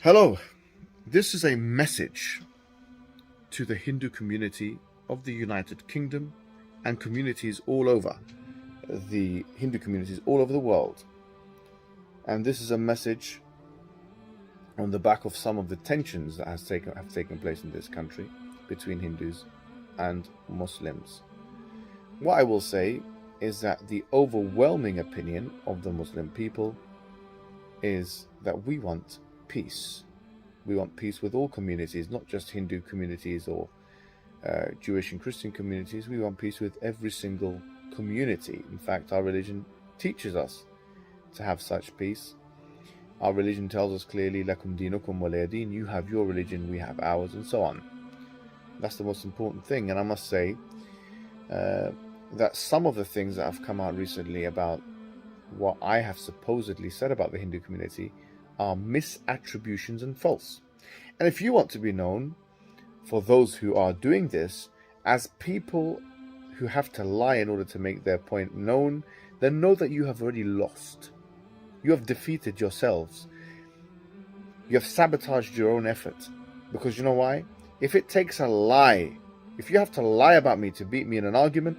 Hello, this is a message to the Hindu community of the United Kingdom and communities all over, the Hindu communities all over the world. And this is a message on the back of some of the tensions that have taken place in this country between Hindus and Muslims. What I will say is that the overwhelming opinion of the Muslim people is that we want peace. We want peace with all communities, not just Hindu communities or Jewish and Christian communities. We want peace with every single community. In fact, our religion teaches us to have such peace. Our religion tells us clearly, Lakum dinukum waliya din, you have your religion, we have ours, and so on. That's the most important thing. And I must say that some of the things that have come out recently about what I have supposedly said about the Hindu community are misattributions and false. And if you want to be known for those who are doing this as people who have to lie in order to make their point known, then know that you have already lost. You have defeated yourselves. You have sabotaged your own effort. Because you know why? If it takes a lie, if you have to lie about me to beat me in an argument,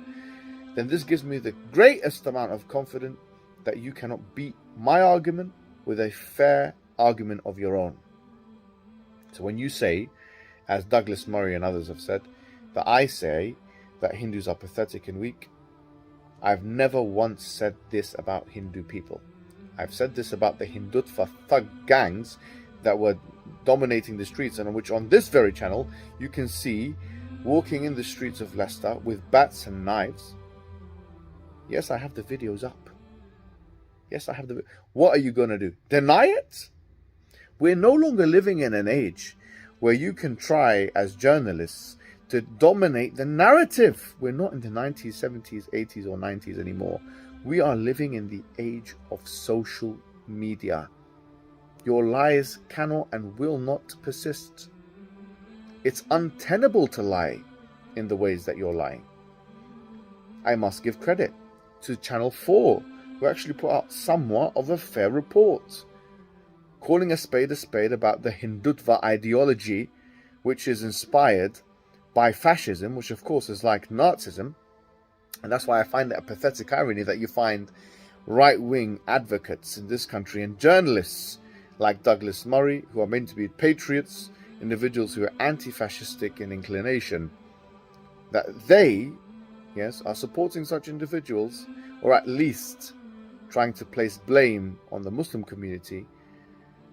then this gives me the greatest amount of confidence that you cannot beat my argument with a fair argument of your own. So when you say, as Douglas Murray and others have said, that I say that Hindus are pathetic and weak, I've never once said this about Hindu people. I've said this about the Hindutva thug gangs that were dominating the streets, and which on this very channel you can see walking in the streets of Leicester with bats and knives. Yes, I have the videos up. Yes, I have the... What are you going to do? Deny it? We're no longer living in an age where you can try, as journalists, to dominate the narrative. We're not in the 90s, 70s, 80s, or 90s anymore. We are living in the age of social media. Your lies cannot and will not persist. It's untenable to lie in the ways that you're lying. I must give credit to Channel 4, who actually put out somewhat of a fair report, calling a spade about the Hindutva ideology, which is inspired by fascism, which of course is like Nazism. And that's why I find it a pathetic irony that you find right-wing advocates in this country and journalists like Douglas Murray, who are meant to be patriots, individuals who are anti-fascistic in inclination, that they, yes, are supporting such individuals, or at least trying to place blame on the Muslim community,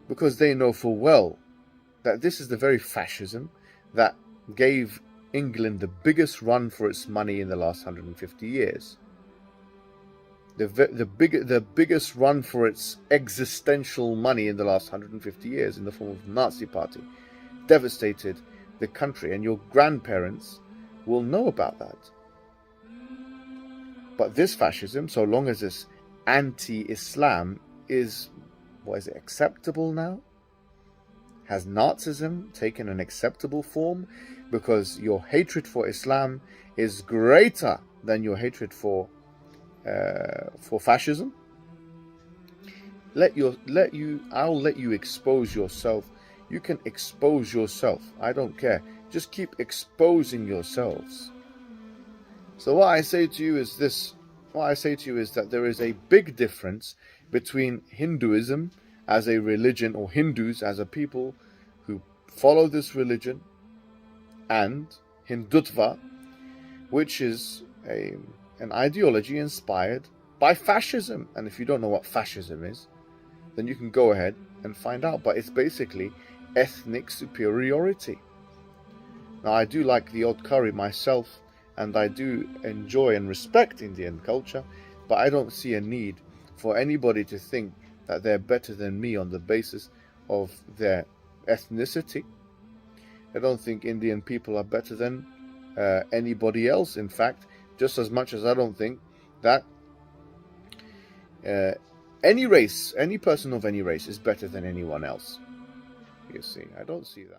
because they know full well that this is the very fascism that gave England the biggest run for its money in the last 150 years. The biggest run for its existential money in the last 150 years in the form of the Nazi Party devastated the country, and your grandparents will know about that. But this fascism, so long as it's anti-Islam, is, what is it, acceptable now? Has Nazism taken an acceptable form because your hatred for Islam is greater than your hatred for fascism? I'll let you expose yourself. You can expose yourself. I don't care. Just keep exposing yourselves. So what I say to you is this. What I say to you is that there is a big difference between Hinduism as a religion, or Hindus as a people who follow this religion, and Hindutva, which is an ideology inspired by fascism. And if you don't know what fascism is, then you can go ahead and find out. But it's basically ethnic superiority. Now, I do like the odd curry myself, and I do enjoy and respect Indian culture, but I don't see a need for anybody to think that they're better than me on the basis of their ethnicity. I don't think Indian people are better than anybody else. In fact, just as much as I don't think that any race, any person of any race is better than anyone else. You see, I don't see that.